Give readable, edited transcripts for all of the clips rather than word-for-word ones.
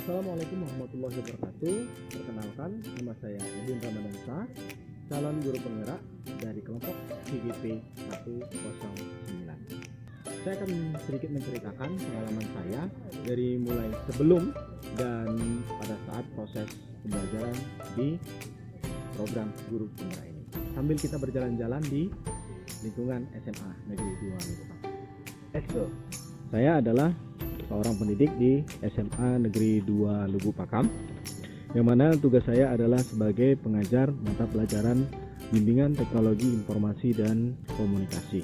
Assalamualaikum warahmatullahi wabarakatuh. Perkenalkan, nama saya Edwin Ramadansa, calon guru penggerak dari kelompok CGP 109. Saya akan sedikit menceritakan pengalaman saya dari mulai sebelum dan pada saat proses pembelajaran di program guru penggerak ini, sambil kita berjalan-jalan di lingkungan SMA Negeri 2 Lubupakam. Saya adalah seorang pendidik di SMA Negeri 2 Lubupakam, yang mana tugas saya adalah sebagai pengajar mata pelajaran bimbingan teknologi informasi dan komunikasi.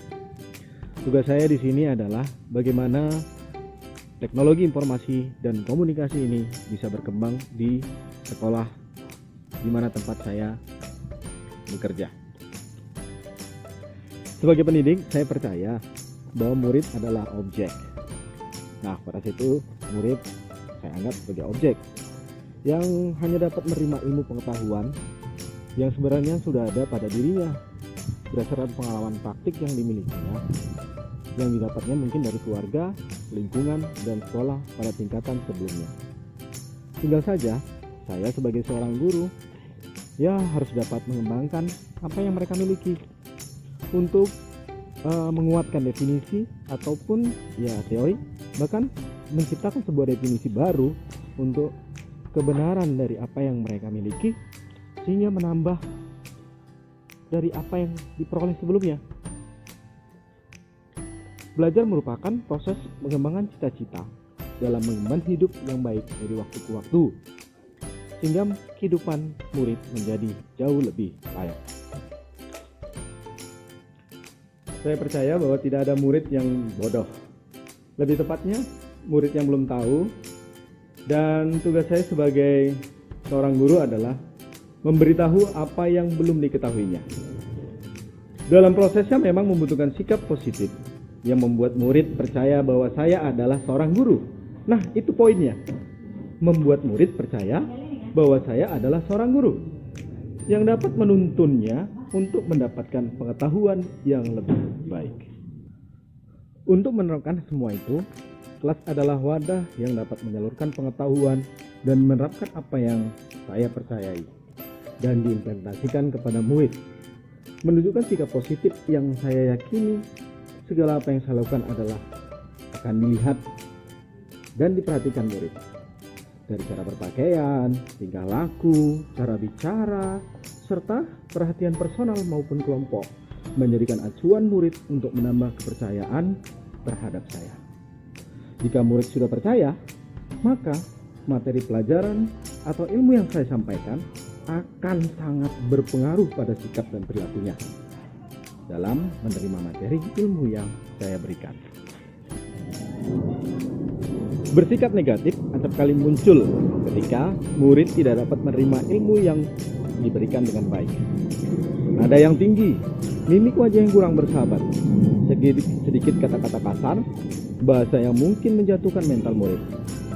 Tugas saya di sini adalah bagaimana teknologi informasi dan komunikasi ini bisa berkembang di sekolah di mana tempat saya bekerja. Sebagai pendidik, saya percaya bahwa murid adalah objek. Nah, pada situ murid saya anggap sebagai objek yang hanya dapat menerima ilmu pengetahuan yang sebenarnya sudah ada pada dirinya berdasarkan pengalaman praktik yang dimilikinya, yang didapatnya mungkin dari keluarga, lingkungan, dan sekolah pada tingkatan sebelumnya. Tinggal saja saya sebagai seorang guru ya harus dapat mengembangkan apa yang mereka miliki untuk menguatkan definisi ataupun ya teori, bahkan menciptakan sebuah definisi baru untuk kebenaran dari apa yang mereka miliki, sehingga menambah dari apa yang diperoleh sebelumnya. Belajar merupakan proses pengembangan cita-cita dalam mengemban hidup yang baik dari waktu ke waktu, sehingga kehidupan murid menjadi jauh lebih layak. Saya percaya bahwa tidak ada murid yang bodoh. Lebih tepatnya, murid yang belum tahu. Dan tugas saya sebagai seorang guru adalah memberitahu apa yang belum diketahuinya. Dalam prosesnya memang membutuhkan sikap positif yang membuat murid percaya bahwa saya adalah seorang guru. Nah, itu poinnya. Membuat murid percaya bahwa saya adalah seorang guru yang dapat menuntunnya untuk mendapatkan pengetahuan yang lebih baik. Untuk menerapkan semua itu, kelas adalah wadah yang dapat menyalurkan pengetahuan dan menerapkan apa yang saya percayai dan diimplementasikan kepada murid. Menunjukkan sikap positif yang saya yakini segala apa yang saya lakukan adalah akan dilihat dan diperhatikan murid. Dari cara berpakaian, tingkah laku, cara bicara, serta perhatian personal maupun kelompok menjadikan acuan murid untuk menambah kepercayaan terhadap saya. Jika murid sudah percaya, maka materi pelajaran atau ilmu yang saya sampaikan akan sangat berpengaruh pada sikap dan perilakunya dalam menerima materi ilmu yang saya berikan. Bersikap negatif acap kali muncul ketika murid tidak dapat menerima ilmu yang diberikan dengan baik. Nada yang tinggi, mimik wajah yang kurang bersahabat, sedikit kata-kata kasar, bahasa yang mungkin menjatuhkan mental murid,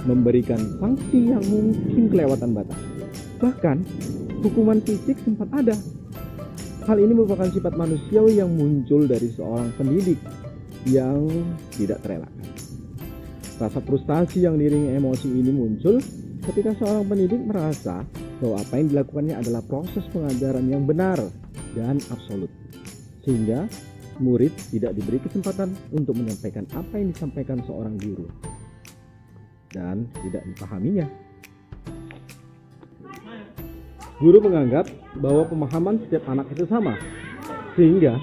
memberikan sanksi yang mungkin kelewatan batas. Bahkan, hukuman fisik sempat ada. Hal ini merupakan sifat manusiawi yang muncul dari seorang pendidik yang tidak terelakkan. Rasa frustasi yang diiringi emosi ini muncul ketika seorang pendidik merasa bahwa apa yang dilakukannya adalah proses pengajaran yang benar dan absolut, sehingga murid tidak diberi kesempatan untuk menyampaikan apa yang disampaikan seorang guru dan tidak dipahaminya. Guru menganggap bahwa pemahaman setiap anak itu sama, sehingga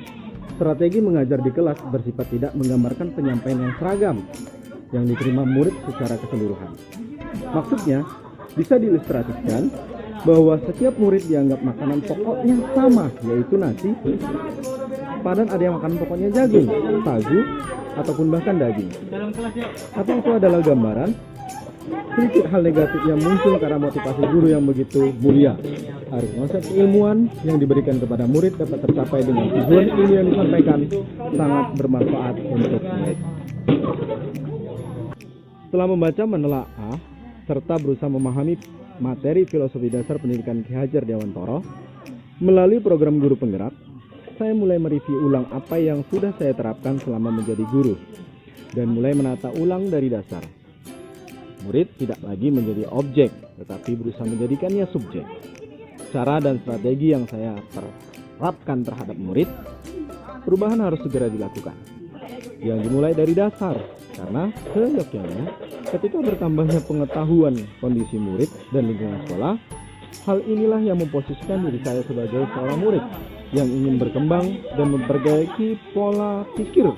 strategi mengajar di kelas bersifat tidak menggambarkan penyampaian yang seragam yang diterima murid secara keseluruhan. Maksudnya, bisa diilustrasikan bahwa setiap murid dianggap makanan pokoknya sama, yaitu nasi, padahal ada yang makanan pokoknya jagung, sagu, ataupun bahkan daging. Apa itu adalah gambaran sedikit hal negatif yang muncul karena motivasi guru yang begitu mulia. Harus konsep keilmuan yang diberikan kepada murid dapat tercapai dengan tujuan ilmu yang disampaikan sangat bermanfaat untuk murid. Setelah membaca, menelaah, serta berusaha memahami materi filosofi dasar pendidikan Ki Hajar Dewantoro melalui program guru penggerak, saya mulai mereview ulang apa yang sudah saya terapkan selama menjadi guru dan mulai menata ulang dari dasar. Murid tidak lagi menjadi objek, tetapi berusaha menjadikannya subjek. Cara dan strategi yang saya terapkan terhadap murid, perubahan harus segera dilakukan. Yang dimulai dari dasar, karena seyogyanya ketika bertambahnya pengetahuan kondisi murid dan lingkungan sekolah, hal inilah yang memposisikan diri saya sebagai seorang murid yang ingin berkembang dan memperbaiki pola pikir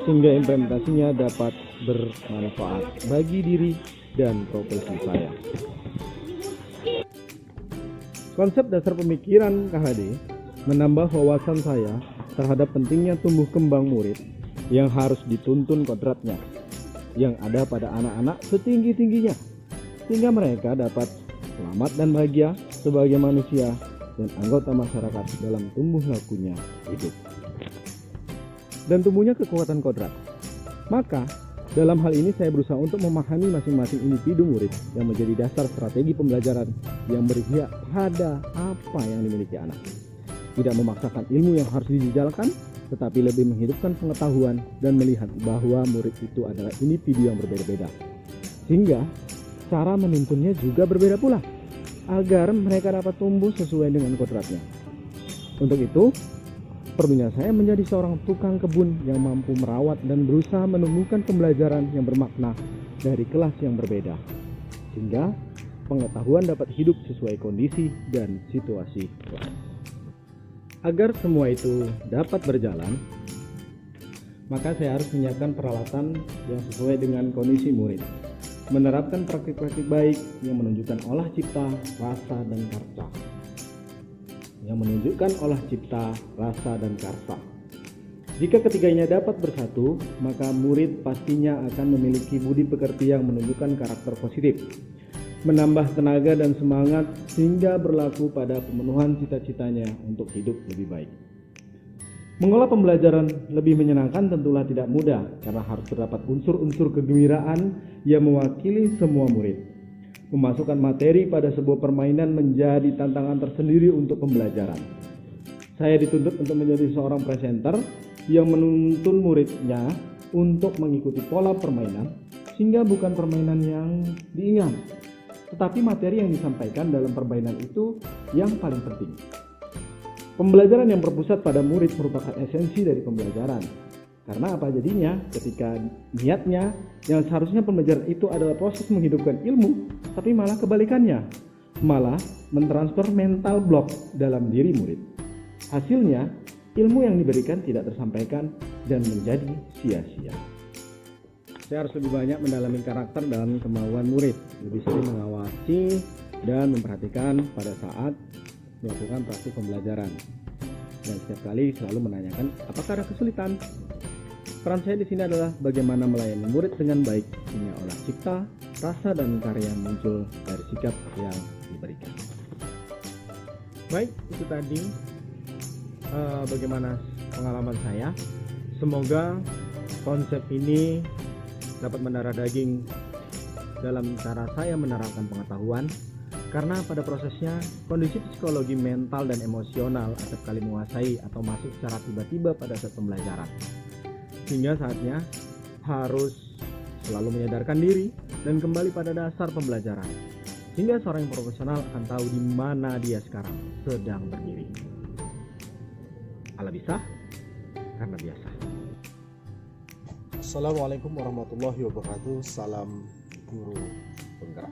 sehingga implementasinya dapat bermanfaat bagi diri dan profesi saya. Konsep dasar pemikiran KHD menambah wawasan saya terhadap pentingnya tumbuh kembang murid yang harus dituntun kodratnya yang ada pada anak-anak setinggi-tingginya, sehingga mereka dapat selamat dan bahagia sebagai manusia dan anggota masyarakat dalam tumbuh lakunya hidup dan tumbuhnya kekuatan kodrat. Maka dalam hal ini saya berusaha untuk memahami masing-masing individu murid yang menjadi dasar strategi pembelajaran yang berpihak pada apa yang dimiliki anak. Tidak memaksakan ilmu yang harus dijalankan, tetapi lebih menghidupkan pengetahuan dan melihat bahwa murid itu adalah individu yang berbeda-beda. Sehingga cara menuntunnya juga berbeda pula, agar mereka dapat tumbuh sesuai dengan kodratnya. Untuk itu, perlunya saya menjadi seorang tukang kebun yang mampu merawat dan berusaha menumbuhkan pembelajaran yang bermakna dari kelas yang berbeda, sehingga pengetahuan dapat hidup sesuai kondisi dan situasi kelas. Agar semua itu dapat berjalan, maka saya harus menyiapkan peralatan yang sesuai dengan kondisi murid, menerapkan praktik-praktik baik yang menunjukkan olah cipta, rasa, dan karsa. Jika ketiganya dapat bersatu, maka murid pastinya akan memiliki budi pekerti yang menunjukkan karakter positif, menambah tenaga dan semangat sehingga berlaku pada pemenuhan cita-citanya untuk hidup lebih baik. Mengolah pembelajaran lebih menyenangkan tentulah tidak mudah karena harus terdapat unsur-unsur kegembiraan yang mewakili semua murid. Memasukkan materi pada sebuah permainan menjadi tantangan tersendiri untuk pembelajaran. Saya dituntut untuk menjadi seorang presenter yang menuntun muridnya untuk mengikuti pola permainan sehingga bukan permainan yang diingat, tetapi materi yang disampaikan dalam permainan itu yang paling penting. Pembelajaran yang berpusat pada murid merupakan esensi dari pembelajaran. Karena apa jadinya ketika niatnya yang seharusnya pembelajaran itu adalah proses menghidupkan ilmu, tapi malah kebalikannya, malah mentransfer mental block dalam diri murid. Hasilnya, ilmu yang diberikan tidak tersampaikan dan menjadi sia-sia. Saya harus lebih banyak mendalami karakter dan kemauan murid, lebih sering mengawasi dan memperhatikan pada saat melakukan praktik pembelajaran. Dan setiap kali selalu menanyakan apakah ada kesulitan. Peran saya di sini adalah bagaimana melayani murid dengan baik sehingga olah cipta, rasa, dan karya muncul dari sikap yang diberikan. Baik, itu tadi bagaimana pengalaman saya. Semoga konsep ini dapat mendarah daging dalam cara saya menerapkan pengetahuan, karena pada prosesnya kondisi psikologi mental dan emosional acap kali menguasai atau masuk secara tiba-tiba pada saat pembelajaran, sehingga saatnya harus selalu menyadarkan diri dan kembali pada dasar pembelajaran, sehingga seorang yang profesional akan tahu di mana dia sekarang sedang berdiri. Ala bisa karena biasa. Assalamualaikum warahmatullahi wabarakatuh. Salam guru penggerak.